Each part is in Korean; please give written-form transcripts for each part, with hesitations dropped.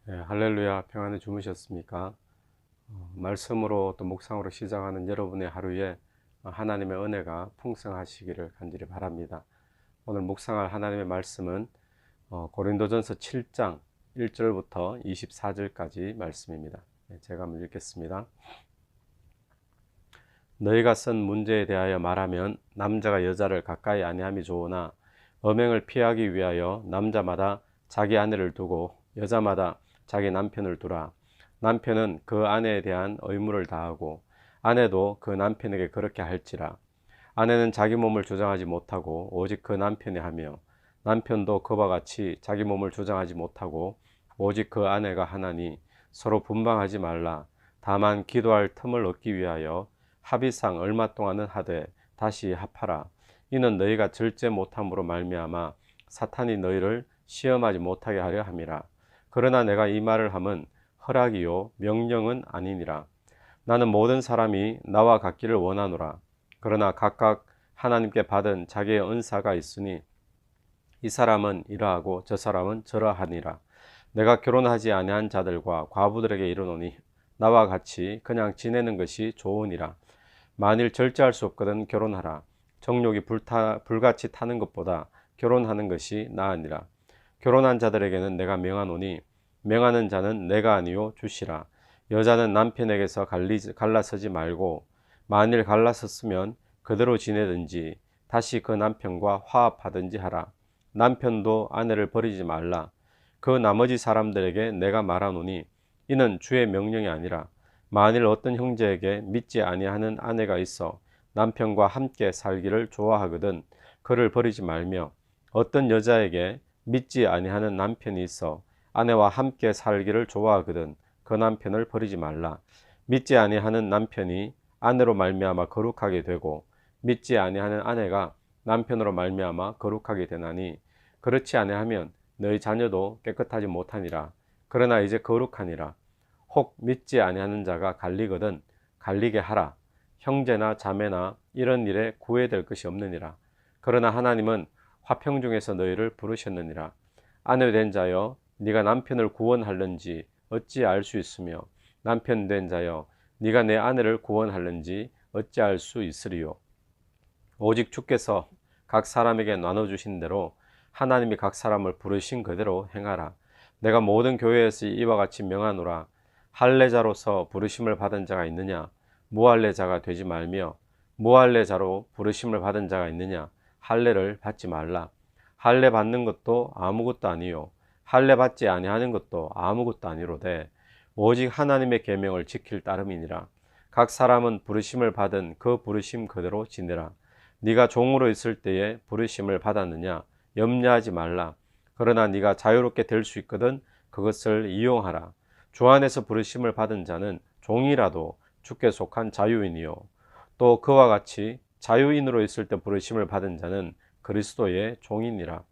네, 할렐루야. 평안히 주무셨습니까? 말씀으로 또 묵상으로 시작하는 여러분의 하루에 하나님의 은혜가 풍성하시기를 간절히 바랍니다. 오늘 묵상할 하나님의 말씀은 고린도전서 7장 1절부터 24절까지 말씀입니다. 네, 제가 한번 읽겠습니다. 너희가 쓴 문제에 대하여 말하면 남자가 여자를 가까이 아니함이 좋으나 음행을 피하기 위하여 남자마다 자기 아내를 두고 여자마다 자기 남편을 두라. 남편은 그 아내에 대한 의무를 다하고 아내도 그 남편에게 그렇게 할지라. 아내는 자기 몸을 주장하지 못하고 오직 그 남편이 하며 남편도 그와 같이 자기 몸을 주장하지 못하고 오직 그 아내가 하나니 서로 분방하지 말라. 다만 기도할 틈을 얻기 위하여 합의상 얼마 동안은 하되 다시 합하라. 이는 너희가 절제 못함으로 말미암아 사탄이 너희를 시험하지 못하게 하려 함이라. 그러나 내가 이 말을 함은 허락이요 명령은 아니니라. 나는 모든 사람이 나와 같기를 원하노라. 그러나 각각 하나님께 받은 자기의 은사가 있으니 이 사람은 이러하고 저 사람은 저러하니라. 내가 결혼하지 아니한 자들과 과부들에게 이르노니 나와 같이 그냥 지내는 것이 좋으니라. 만일 절제할 수 없거든 결혼하라. 정욕이 불같이 타는 것보다 결혼하는 것이 나으니라. 결혼한 자들에게는 내가 명하노니 명하는 자는 내가 아니요 주시라. 여자는 남편에게서 갈라서지 말고 만일 갈라섰으면 그대로 지내든지 다시 그 남편과 화합하든지 하라. 남편도 아내를 버리지 말라. 그 나머지 사람들에게 내가 말하노니 이는 주의 명령이 아니라 만일 어떤 형제에게 믿지 아니하는 아내가 있어 남편과 함께 살기를 좋아하거든 그를 버리지 말며 어떤 여자에게 믿지 아니하는 남편이 있어 아내와 함께 살기를 좋아하거든 그 남편을 버리지 말라. 믿지 아니하는 남편이 아내로 말미암아 거룩하게 되고 믿지 아니하는 아내가 남편으로 말미암아 거룩하게 되나니 그렇지 아니하면 너희 자녀도 깨끗하지 못하니라. 그러나 이제 거룩하니라. 혹 믿지 아니하는 자가 갈리거든 갈리게 하라. 형제나 자매나 이런 일에 구애될 것이 없느니라. 그러나 하나님은 화평 중에서 너희를 부르셨느니라. 아내 된 자여 네가 남편을 구원할는지 어찌 알 수 있으며 남편 된 자여 네가 내 아내를 구원할는지 어찌 알 수 있으리요. 오직 주께서 각 사람에게 나눠주신 대로 하나님이 각 사람을 부르신 그대로 행하라. 내가 모든 교회에서 이와 같이 명하노라. 할례자로서 부르심을 받은 자가 있느냐? 무할례자가 되지 말며 무할례자로 부르심을 받은 자가 있느냐? 할례를 받지 말라. 할례 받는 것도 아무것도 아니요 할례 받지 아니하는 것도 아무것도 아니로되 오직 하나님의 계명을 지킬 따름이니라. 각 사람은 부르심을 받은 그 부르심 그대로 지내라. 네가 종으로 있을 때에 부르심을 받았느냐? 염려하지 말라. 그러나 네가 자유롭게 될 수 있거든 그것을 이용하라. 주 안에서 부르심을 받은 자는 종이라도 주께 속한 자유인이요 또 그와 같이 자유인으로 있을 때 부르심을 받은 자는 그리스도의 종이니라.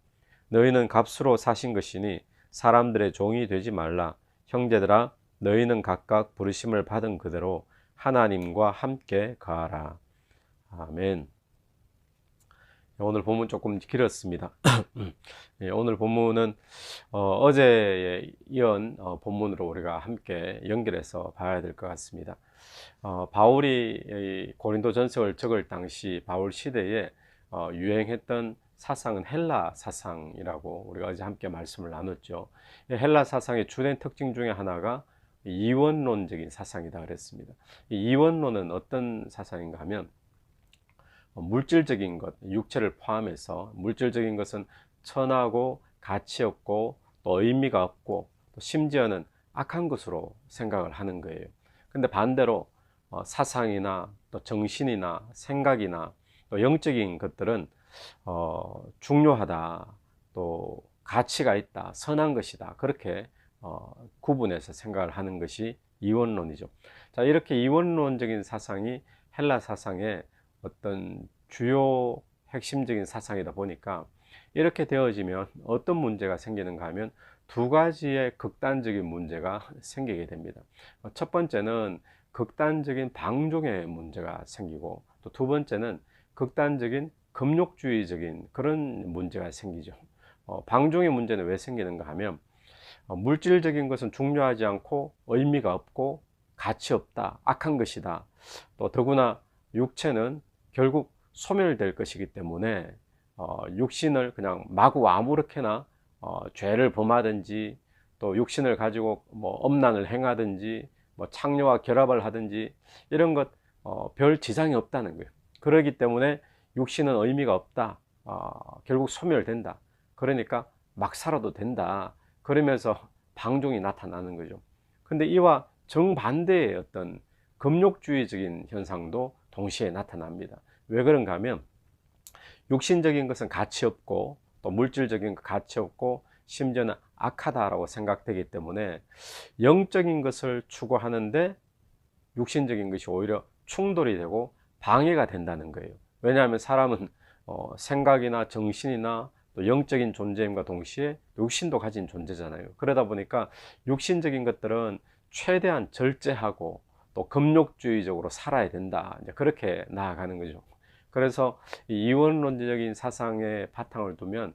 너희는 값으로 사신 것이니 사람들의 종이 되지 말라. 형제들아 너희는 각각 부르심을 받은 그대로 하나님과 함께 가라. 아멘. 오늘 본문 조금 길었습니다. 오늘 본문은 어제에 이은 본문으로 우리가 함께 연결해서 봐야 될 것 같습니다. 바울이 고린도 전서를 적을 당시 바울 시대에 유행했던 사상은 헬라 사상이라고 우리가 어제 함께 말씀을 나눴죠. 헬라 사상의 주된 특징 중에 하나가 이원론적인 사상이다 그랬습니다. 이 이원론은 어떤 사상인가 하면 물질적인 것, 육체를 포함해서 물질적인 것은 천하고 가치 없고 또 의미가 없고 또 심지어는 악한 것으로 생각을 하는 거예요. 근데 반대로 사상이나 또 정신이나 생각이나 또 영적인 것들은 중요하다, 또 가치가 있다, 선한 것이다, 그렇게 구분해서 생각을 하는 것이 이원론이죠. 자, 이렇게 이원론적인 사상이 헬라 사상의 어떤 주요 핵심적인 사상이다 보니까 이렇게 되어지면 어떤 문제가 생기는가 하면 두 가지의 극단적인 문제가 생기게 됩니다. 첫 번째는 극단적인 방종의 문제가 생기고 또 두 번째는 극단적인 금욕주의적인 그런 문제가 생기죠. 방종의 문제는 왜 생기는가 하면 물질적인 것은 중요하지 않고 의미가 없고 가치 없다, 악한 것이다. 또 더구나 육체는 결국 소멸될 것이기 때문에 육신을 그냥 마구 아무렇게나 죄를 범하든지 또 육신을 가지고 뭐 엄란을 행하든지 뭐 창녀와 결합을 하든지 이런 것 별 지장이 없다는 거예요. 그러기 때문에 육신은 의미가 없다. 결국 소멸된다. 그러니까 막 살아도 된다. 그러면서 방종이 나타나는 거죠. 근데 이와 정반대의 어떤 금욕주의적인 현상도 동시에 나타납니다. 왜 그런가 하면 육신적인 것은 가치 없고 또 물질적인 것 가치 없고 심지어는 악하다라고 생각되기 때문에 영적인 것을 추구하는데 육신적인 것이 오히려 충돌이 되고 방해가 된다는 거예요. 왜냐하면 사람은 생각이나 정신이나 또 영적인 존재임과 동시에 육신도 가진 존재잖아요. 그러다 보니까 육신적인 것들은 최대한 절제하고 또 금욕주의적으로 살아야 된다. 이제 그렇게 나아가는 거죠. 그래서 이 이원론적인 사상의 바탕을 두면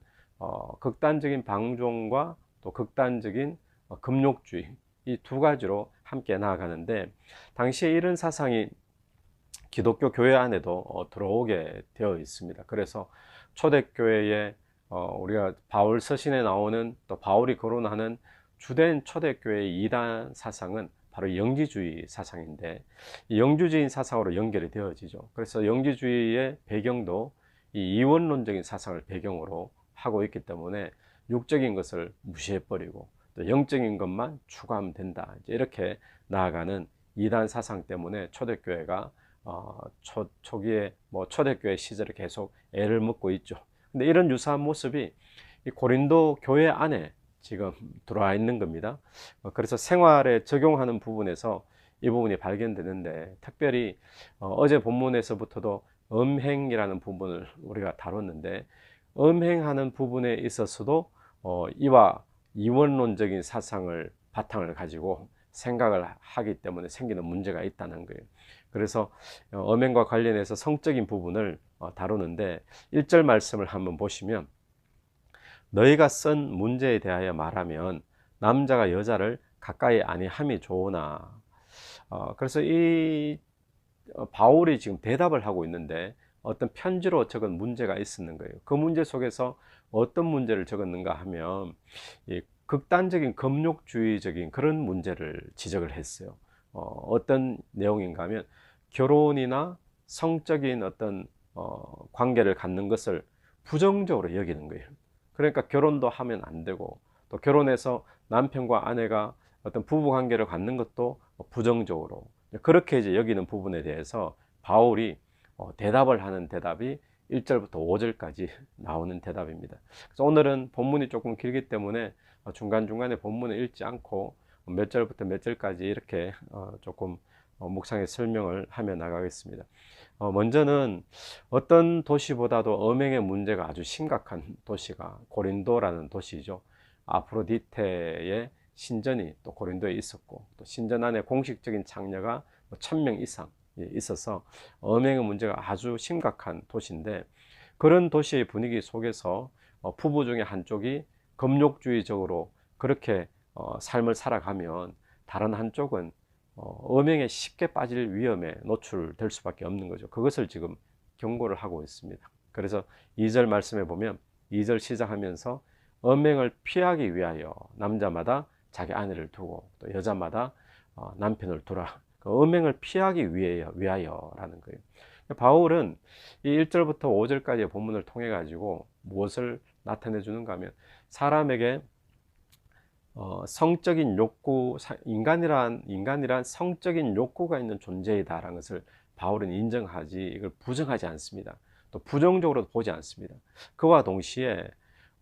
극단적인 방종과 또 극단적인 금욕주의 이 두 가지로 함께 나아가는데 당시에 이런 사상이 기독교 교회 안에도 들어오게 되어 있습니다. 그래서 초대교회에 우리가 바울 서신에 나오는 또 바울이 거론하는 주된 초대교회의 이단 사상은 바로 영지주의 사상인데 이 영주주의 사상으로 연결이 되어지죠. 그래서 영지주의의 배경도 이 이원론적인 사상을 배경으로 하고 있기 때문에 육적인 것을 무시해버리고 또 영적인 것만 추구하면 된다. 이렇게 나아가는 이단 사상 때문에 초대교회가 초기에 뭐 초대교회 시절에 계속 애를 먹고 있죠. 근데 이런 유사한 모습이 이 고린도 교회 안에 지금 들어와 있는 겁니다. 그래서 생활에 적용하는 부분에서 이 부분이 발견되는데 특별히 어제 본문에서부터도 음행이라는 부분을 우리가 다뤘는데 음행하는 부분에 있어서도 이와 이원론적인 사상을 바탕을 가지고 생각을 하기 때문에 생기는 문제가 있다는 거예요. 그래서 음행과 관련해서 성적인 부분을 다루는데 1절 말씀을 한번 보시면 너희가 쓴 문제에 대하여 말하면 남자가 여자를 가까이 아니함이 좋으나 그래서 이 바울이 지금 대답을 하고 있는데 어떤 편지로 적은 문제가 있었는 거예요. 그 문제 속에서 어떤 문제를 적었는가 하면 이 극단적인 금욕주의적인 그런 문제를 지적을 했어요. 어떤 내용인가 하면 결혼이나 성적인 어떤 관계를 갖는 것을 부정적으로 여기는 거예요. 그러니까 결혼도 하면 안 되고 또 결혼해서 남편과 아내가 어떤 부부 관계를 갖는 것도 부정적으로 그렇게 이제 여기는 부분에 대해서 바울이 대답을 하는 대답이 1절부터 5절까지 나오는 대답입니다. 그래서 오늘은 본문이 조금 길기 때문에 중간중간에 본문을 읽지 않고 몇 절부터 몇 절까지 이렇게 조금 묵상의 설명을 하며 나가겠습니다. 먼저는 어떤 도시보다도 음행의 문제가 아주 심각한 도시가 고린도라는 도시죠. 아프로디테의 신전이 또 고린도에 있었고 또 신전 안에 공식적인 장녀가 1000명 이상 있어서 음행의 문제가 아주 심각한 도시인데 그런 도시의 분위기 속에서 부부 중에 한쪽이 금욕주의적으로 그렇게 삶을 살아가면 다른 한쪽은 음행에 쉽게 빠질 위험에 노출될 수밖에 없는 거죠. 그것을 지금 경고를 하고 있습니다. 그래서 2절 말씀에 보면 2절 시작하면서 음행을 피하기 위하여 남자마다 자기 아내를 두고 또 여자마다 남편을 두라. 그 음행을 피하기 위하여라는 거예요. 바울은 이 1절부터 5절까지의 본문을 통해 가지고 무엇을 나타내 주는가 하면 사람에게 성적인 욕구, 인간이란 성적인 욕구가 있는 존재이다라는 것을 바울은 인정하지 이걸 부정하지 않습니다. 또 부정적으로 보지 않습니다. 그와 동시에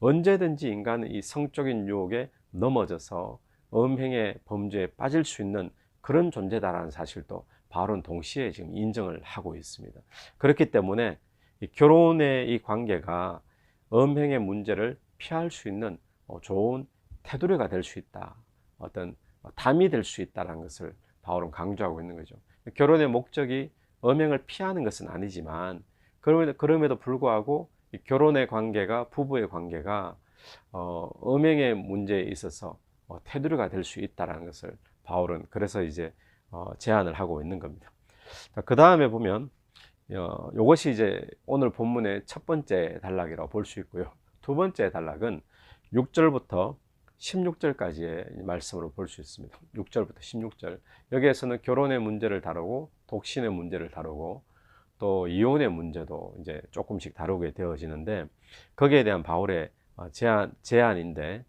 언제든지 인간은 이 성적인 유혹에 넘어져서 음행의 범죄에 빠질 수 있는 그런 존재다라는 사실도 바울은 동시에 지금 인정을 하고 있습니다. 그렇기 때문에 이 결혼의 이 관계가 음행의 문제를 피할 수 있는 좋은 테두리가 될 수 있다. 어떤 담이 될 수 있다는 것을 바울은 강조하고 있는 거죠. 결혼의 목적이 음행을 피하는 것은 아니지만 그럼에도 불구하고 결혼의 관계가 부부의 관계가 음행의 문제에 있어서 테두리가 될 수 있다는 것을 바울은 그래서 이제 제안을 하고 있는 겁니다. 그 다음에 보면 이것이 이제 오늘 본문의 첫 번째 단락이라고 볼 수 있고요. 두 번째 단락은 6절부터 16절까지의 말씀으로 볼 수 있습니다. 6절부터 16절. 여기에서는 결혼의 문제를 다루고 독신의 문제를 다루고 또 이혼의 문제도 이제 조금씩 다루게 되어지는데 거기에 대한 바울의 제안인데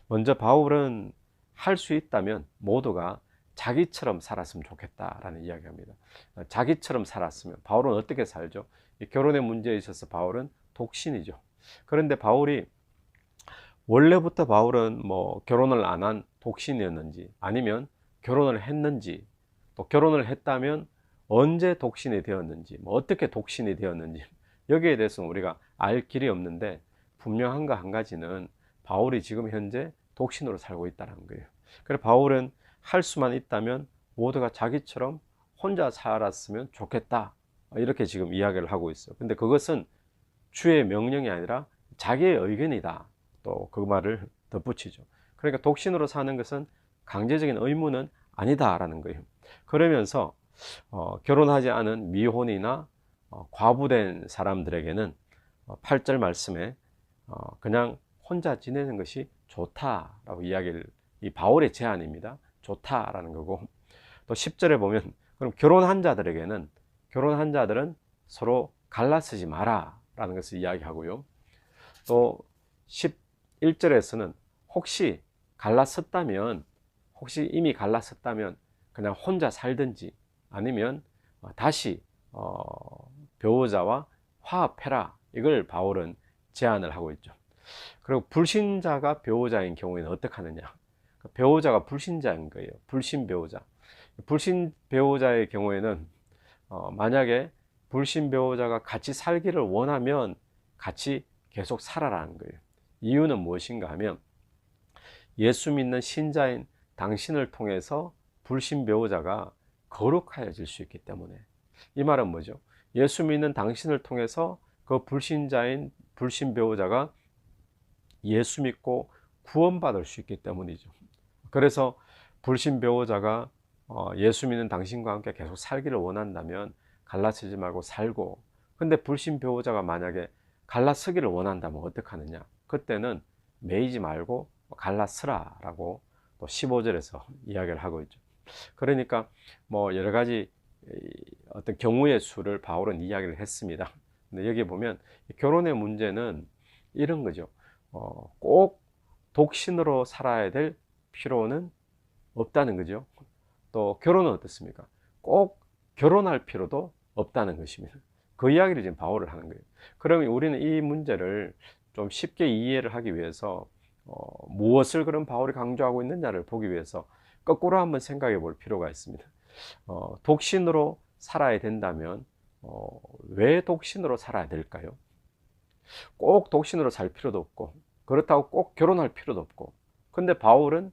먼저 바울은 할 수 있다면 모두가 자기처럼 살았으면 좋겠다라는 이야기합니다. 자기처럼 살았으면 바울은 어떻게 살죠? 결혼의 문제에 있어서 바울은 독신이죠. 그런데 바울이 원래부터 바울은 뭐 결혼을 안 한 독신이었는지 아니면 결혼을 했는지 또 결혼을 했다면 언제 독신이 되었는지 뭐 어떻게 독신이 되었는지 여기에 대해서는 우리가 알 길이 없는데 분명한 거 한 가지는 바울이 지금 현재 독신으로 살고 있다는 거예요. 그래서 바울은 할 수만 있다면 모두가 자기처럼 혼자 살았으면 좋겠다 이렇게 지금 이야기를 하고 있어요. 근데 그것은 주의 명령이 아니라 자기의 의견이다 또 그 말을 덧붙이죠. 그러니까 독신으로 사는 것은 강제적인 의무는 아니다라는 거예요. 그러면서 결혼하지 않은 미혼이나 과부된 사람들에게는 8절 말씀에 그냥 혼자 지내는 것이 좋다라고 이야기를 이 바울의 제안입니다. 좋다라는 거고 또 10절에 보면 그럼 결혼한 자들은 서로 갈라쓰지 마라 라는 것을 이야기하고요. 또 11절에서는 혹시 이미 갈라섰다면 그냥 혼자 살든지 아니면 다시 배우자와 화합해라 이걸 바울은 제안을 하고 있죠. 그리고 불신자가 배우자인 경우에는 어떻게 하느냐, 배우자가 불신자인 거예요. 불신 배우자의 경우에는 만약에 불신 배우자가 같이 살기를 원하면 같이 계속 살아라는 거예요. 이유는 무엇인가 하면 예수 믿는 신자인 당신을 통해서 불신 배우자가 거룩하여질 수 있기 때문에. 이 말은 뭐죠? 예수 믿는 당신을 통해서 그 불신자인 불신 배우자가 예수 믿고 구원받을 수 있기 때문이죠. 그래서 불신 배우자가 예수 믿는 당신과 함께 계속 살기를 원한다면 갈라서지 말고 살고, 근데 불신 배우자가 만약에 갈라서기를 원한다면 어떻게 하느냐, 그때는 매이지 말고 갈라서라 라고 또 15절에서 이야기를 하고 있죠. 그러니까 뭐 여러 가지 어떤 경우의 수를 바울은 이야기를 했습니다. 근데 여기 보면 결혼의 문제는 이런 거죠. 꼭 독신으로 살아야 될 필요는 없다는 거죠. 또 결혼은 어떻습니까? 꼭 결혼할 필요도 없다는 것입니다. 그 이야기를 지금 바울을 하는 거예요. 그러면 우리는 이 문제를 좀 쉽게 이해를 하기 위해서 무엇을 그런 바울이 강조하고 있느냐를 보기 위해서 거꾸로 한번 생각해 볼 필요가 있습니다. 독신으로 살아야 된다면 왜 독신으로 살아야 될까요? 꼭 독신으로 살 필요도 없고 그렇다고 꼭 결혼할 필요도 없고, 근데 바울은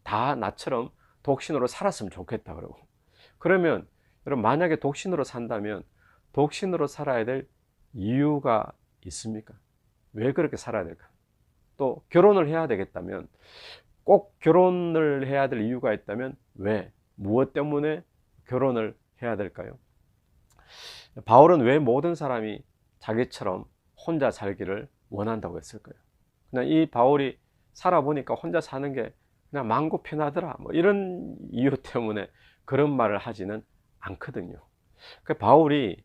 다 나처럼 독신으로 살았으면 좋겠다 그러고, 그러면 여러분 만약에 독신으로 산다면 독신으로 살아야 될 이유가 있습니까? 왜 그렇게 살아야 될까? 또 결혼을 해야 되겠다면 꼭 결혼을 해야 될 이유가 있다면 왜, 무엇 때문에 결혼을 해야 될까요? 바울은 왜 모든 사람이 자기처럼 혼자 살기를 원한다고 했을까요? 그냥 이 바울이 살아보니까 혼자 사는 게 그냥 마음고 편하더라 뭐 이런 이유 때문에 그런 말을 하지는 않거든요. 그 바울이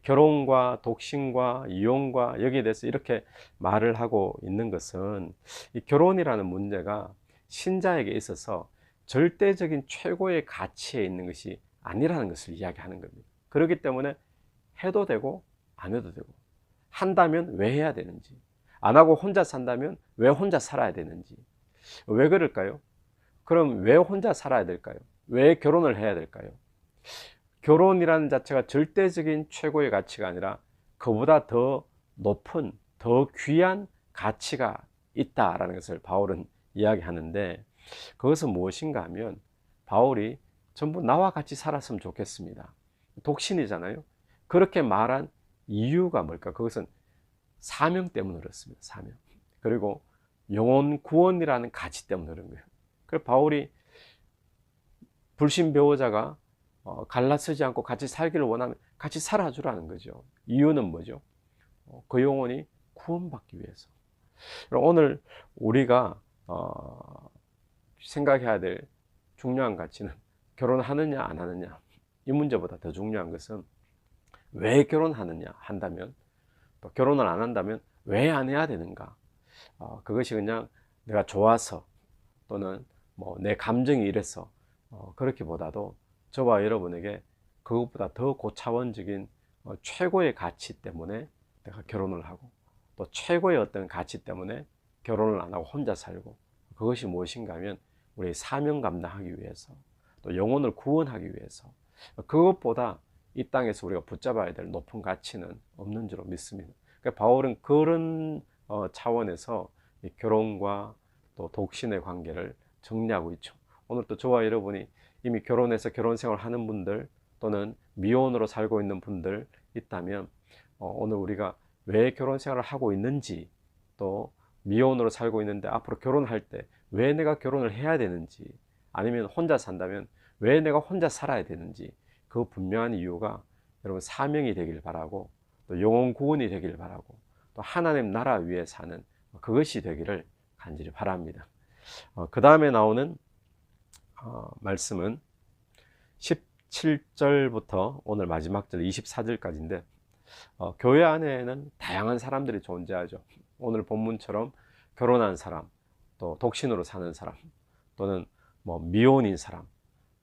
결혼과 독신과 이혼과 여기에 대해서 이렇게 말을 하고 있는 것은 이 결혼이라는 문제가 신자에게 있어서 절대적인 최고의 가치에 있는 것이 아니라는 것을 이야기하는 겁니다. 그렇기 때문에 해도 되고 안 해도 되고, 한다면 왜 해야 되는지, 안 하고 혼자 산다면 왜 혼자 살아야 되는지, 왜 그럴까요? 그럼 왜 혼자 살아야 될까요? 왜 결혼을 해야 될까요? 결혼이라는 자체가 절대적인 최고의 가치가 아니라 그보다 더 높은, 더 귀한 가치가 있다라는 것을 바울은 이야기하는데, 그것은 무엇인가 하면 바울이 전부 나와 같이 살았으면 좋겠습니다. 독신이잖아요. 그렇게 말한 이유가 뭘까? 그것은 사명 때문에 그렇습니다. 사명. 그리고 영혼 구원이라는 가치 때문에 그런 거예요. 그래서 바울이 불신 배우자가 갈라서지 않고 같이 살기를 원하면 같이 살아주라는 거죠. 이유는 뭐죠? 그 영혼이 구원받기 위해서. 오늘 우리가 생각해야 될 중요한 가치는 결혼하느냐 안 하느냐, 이 문제보다 더 중요한 것은 왜 결혼하느냐 한다면, 또 결혼을 안 한다면 왜 안 해야 되는가. 그것이 그냥 내가 좋아서 또는 뭐 내 감정이 이래서 그렇기보다도 저와 여러분에게 그것보다 더 고차원적인 최고의 가치 때문에 내가 결혼을 하고, 또 최고의 어떤 가치 때문에 결혼을 안 하고 혼자 살고, 그것이 무엇인가 하면 우리의 사명 감당하기 위해서, 또 영혼을 구원하기 위해서, 그것보다 이 땅에서 우리가 붙잡아야 될 높은 가치는 없는 줄로 믿습니다. 그러니까 바울은 그런 차원에서 이 결혼과 또 독신의 관계를 정리하고 있죠. 오늘 또 저와 여러분이 이미 결혼해서 결혼 생활을 하는 분들, 또는 미혼으로 살고 있는 분들 있다면, 오늘 우리가 왜 결혼 생활을 하고 있는지, 또 미혼으로 살고 있는데 앞으로 결혼할 때 왜 내가 결혼을 해야 되는지, 아니면 혼자 산다면 왜 내가 혼자 살아야 되는지, 그 분명한 이유가 여러분 사명이 되길 바라고, 또 영혼 구원이 되길 바라고, 또 하나님 나라 위에 사는 그것이 되기를 간절히 바랍니다. 그 다음에 나오는 말씀은 17절부터 오늘 마지막 절 24절까지인데, 교회 안에는 다양한 사람들이 존재하죠. 오늘 본문처럼 결혼한 사람, 또 독신으로 사는 사람, 또는 뭐 미혼인 사람,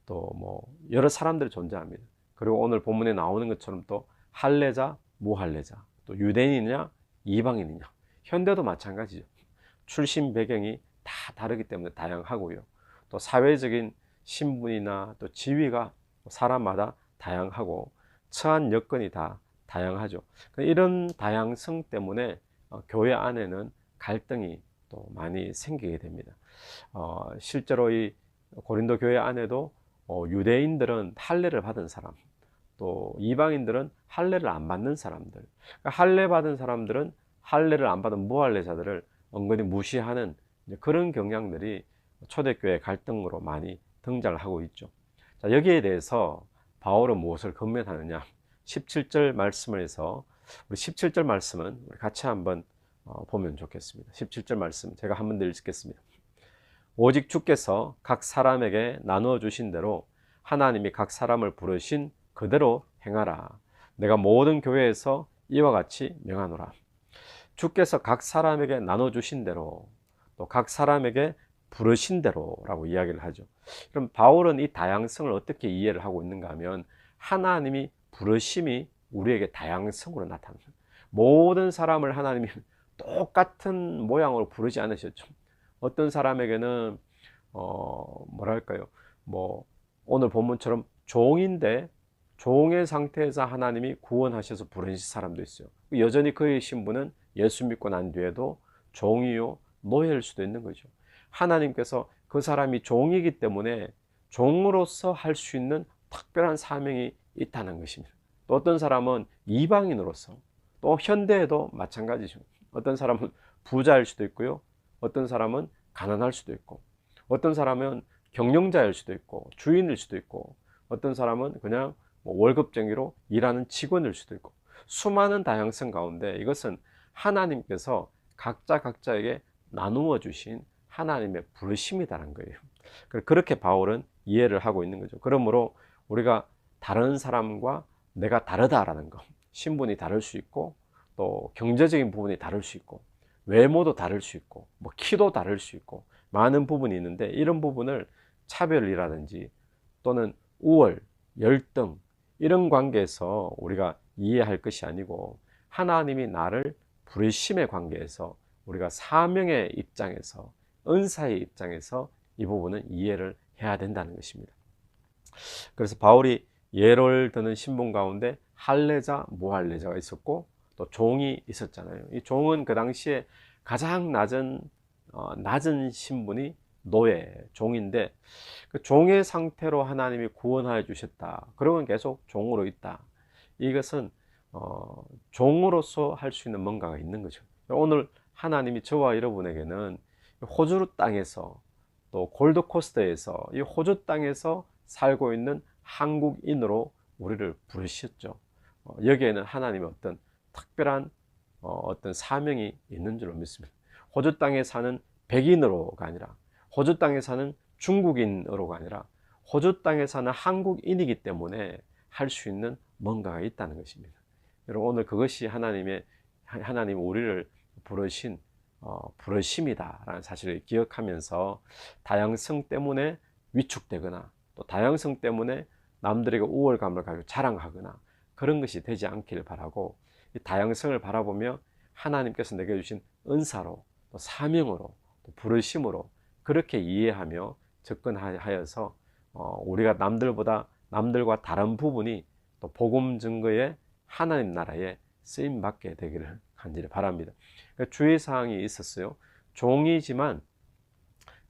또 뭐 여러 사람들이 존재합니다. 그리고 오늘 본문에 나오는 것처럼 또 할례자, 무할례자, 또 유대인이냐 이방인이냐, 현대도 마찬가지죠. 출신 배경이 다 다르기 때문에 다양하고요. 또 사회적인 신분이나 또 지위가 사람마다 다양하고, 처한 여건이 다 다양하죠. 이런 다양성 때문에 교회 안에는 갈등이 또 많이 생기게 됩니다. 실제로 이 고린도 교회 안에도 유대인들은 할례를 받은 사람, 또 이방인들은 할례를 안 받는 사람들, 그러니까 할례 받은 사람들은 할례를 안 받은 무할례자들을 은근히 무시하는 그런 경향들이 초대교회 갈등으로 많이 등장을 하고 있죠. 자, 여기에 대해서 바울은 무엇을 권면하느냐, 17절 말씀을 해서, 우리 17절 말씀은 우리 같이 한번 보면 좋겠습니다. 17절 말씀 제가 한 번 더 읽겠습니다. 오직 주께서 각 사람에게 나누어 주신 대로 하나님이 각 사람을 부르신 그대로 행하라. 내가 모든 교회에서 이와 같이 명하노라. 주께서 각 사람에게 나눠 주신 대로, 또 각 사람에게 부르신 대로라고 이야기를 하죠. 그럼 바울은 이 다양성을 어떻게 이해를 하고 있는가 하면, 하나님이 부르심이 우리에게 다양성으로 나타납니다. 모든 사람을 하나님이 똑같은 모양으로 부르지 않으셨죠. 어떤 사람에게는 뭐랄까요, 뭐 오늘 본문처럼 종인데 종의 상태에서 하나님이 구원하셔서 부르신 사람도 있어요. 여전히 그의 신분은 예수 믿고 난 뒤에도 종이요 노예일 수도 있는 거죠. 하나님께서 그 사람이 종이기 때문에 종으로서 할 수 있는 특별한 사명이 있다는 것입니다. 또 어떤 사람은 이방인으로서, 또 현대에도 마찬가지죠. 어떤 사람은 부자일 수도 있고요, 어떤 사람은 가난할 수도 있고, 어떤 사람은 경영자일 수도 있고 주인일 수도 있고, 어떤 사람은 그냥 월급쟁이로 일하는 직원일 수도 있고, 수많은 다양성 가운데 이것은 하나님께서 각자에게 나누어 주신 하나님의 부르심이라는 거예요. 그렇게 바울은 이해를 하고 있는 거죠. 그러므로 우리가 다른 사람과 내가 다르다라는 거, 신분이 다를 수 있고, 또 경제적인 부분이 다를 수 있고, 외모도 다를 수 있고, 뭐 키도 다를 수 있고, 많은 부분이 있는데, 이런 부분을 차별이라든지 또는 우월, 열등, 이런 관계에서 우리가 이해할 것이 아니고, 하나님이 나를 부르심의 관계에서, 우리가 사명의 입장에서, 은사의 입장에서 이 부분은 이해를 해야 된다는 것입니다. 그래서 바울이 예를 드는 신분 가운데 할례자, 무할례자가 있었고, 또 종이 있었잖아요. 이 종은 그 당시에 가장 낮은 신분이 노예, 종인데, 그 종의 상태로 하나님이 구원하여 주셨다. 그러면 계속 종으로 있다. 이것은 종으로서 할 수 있는 뭔가가 있는 거죠. 오늘 하나님이 저와 여러분에게는 호주 땅에서, 또 골드코스트에서 이 호주 땅에서 살고 있는 한국인으로 우리를 부르셨죠. 여기에는 하나님의 어떤 특별한 어떤 사명이 있는 줄로 믿습니다. 호주 땅에 사는 백인으로가 아니라, 호주 땅에 사는 중국인으로가 아니라 호주 땅에 사는 한국인이기 때문에 할 수 있는 뭔가가 있다는 것입니다. 여러분, 오늘 그것이 하나님 우리를 부르신 부르심이다라는 사실을 기억하면서 다양성 때문에 위축되거나 또 다양성 때문에 남들에게 우월감을 가지고 자랑하거나 그런 것이 되지 않기를 바라고, 이 다양성을 바라보며 하나님께서 내게 주신 은사로 또 사명으로 또 부르심으로 그렇게 이해하며 접근하여서 우리가 남들과 다른 부분이 또 복음 증거에 하나님 나라에 쓰임 받게 되기를 간절히 바랍니다. 주의사항이 있었어요. 종이지만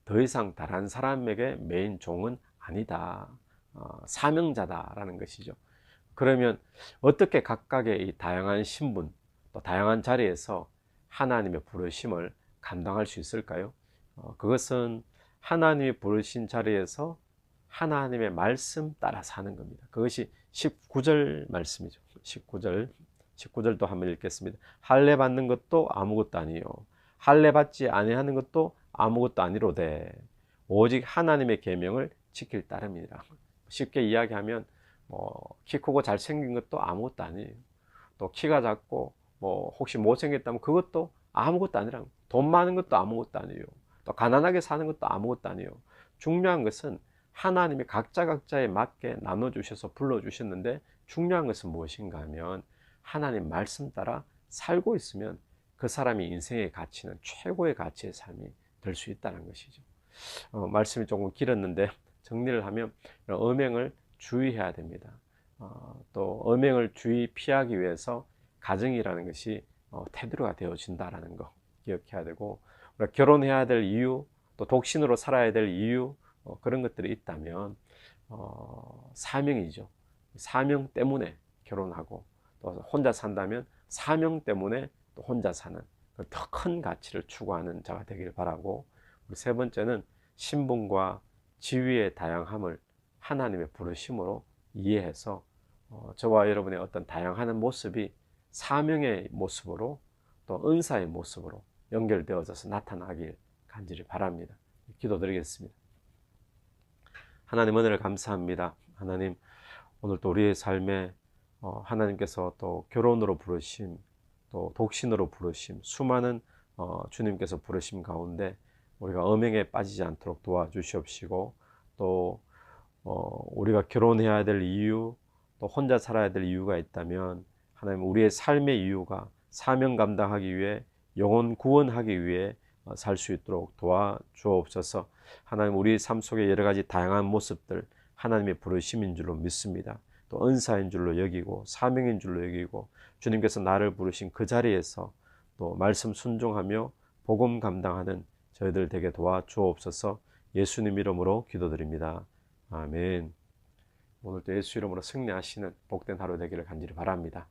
더 이상 다른 사람에게 메인 종은 아니다. 사명자다라는 것이죠. 그러면 어떻게 각각의 이 다양한 신분 또 다양한 자리에서 하나님의 부르심을 감당할 수 있을까요? 그것은 하나님이 부르신 자리에서 하나님의 말씀 따라 사는 겁니다. 그것이 19절 말씀이죠. 19절도 한번 읽겠습니다. 할례 받는 것도 아무것도 아니요 할례 받지 아니하는 것도 아무것도 아니로되 오직 하나님의 계명을 지킬 따름이라. 쉽게 이야기하면 키 크고 잘생긴 것도 아무것도 아니에요. 또 키가 작고 혹시 못생겼다면 그것도 아무것도 아니라, 돈 많은 것도 아무것도 아니에요. 또 가난하게 사는 것도 아무것도 아니에요. 중요한 것은 하나님이 각자에 맞게 나눠주셔서 불러주셨는데, 중요한 것은 무엇인가 하면 하나님 말씀 따라 살고 있으면 그 사람이 인생의 가치는 최고의 가치의 삶이 될 수 있다는 것이죠. 말씀이 조금 길었는데 정리를 하면 음행을 주의해야 됩니다. 또 음행을 피하기 위해서 가정이라는 것이 테두리가 되어진다라는 거 기억해야 되고, 우리가 결혼해야 될 이유, 또 독신으로 살아야 될 이유, 그런 것들이 있다면 사명이죠. 사명 때문에 결혼하고, 또 혼자 산다면 사명 때문에 또 혼자 사는 더 큰 가치를 추구하는 자가 되길 바라고, 세 번째는 신분과 지위의 다양함을 하나님의 부르심으로 이해해서 저와 여러분의 어떤 다양한 모습이 사명의 모습으로 또 은사의 모습으로 연결되어져서 나타나길 간절히 바랍니다. 기도드리겠습니다. 하나님, 은혜를 감사합니다. 하나님, 오늘 또 우리의 삶에 하나님께서 또 결혼으로 부르심, 또 독신으로 부르심, 수많은 주님께서 부르심 가운데 우리가 음행에 빠지지 않도록 도와주시옵시고, 또 우리가 결혼해야 될 이유, 또 혼자 살아야 될 이유가 있다면 하나님, 우리의 삶의 이유가 사명 감당하기 위해, 영혼 구원하기 위해 살 수 있도록 도와주옵소서. 하나님, 우리 삶 속에 여러 가지 다양한 모습들 하나님의 부르심인 줄로 믿습니다. 또 은사인 줄로 여기고 사명인 줄로 여기고, 주님께서 나를 부르신 그 자리에서 또 말씀 순종하며 복음 감당하는 저희들 되게 도와주옵소서. 예수님 이름으로 기도드립니다. 아멘. 오늘도 예수 이름으로 승리하시는 복된 하루 되기를 간절히 바랍니다.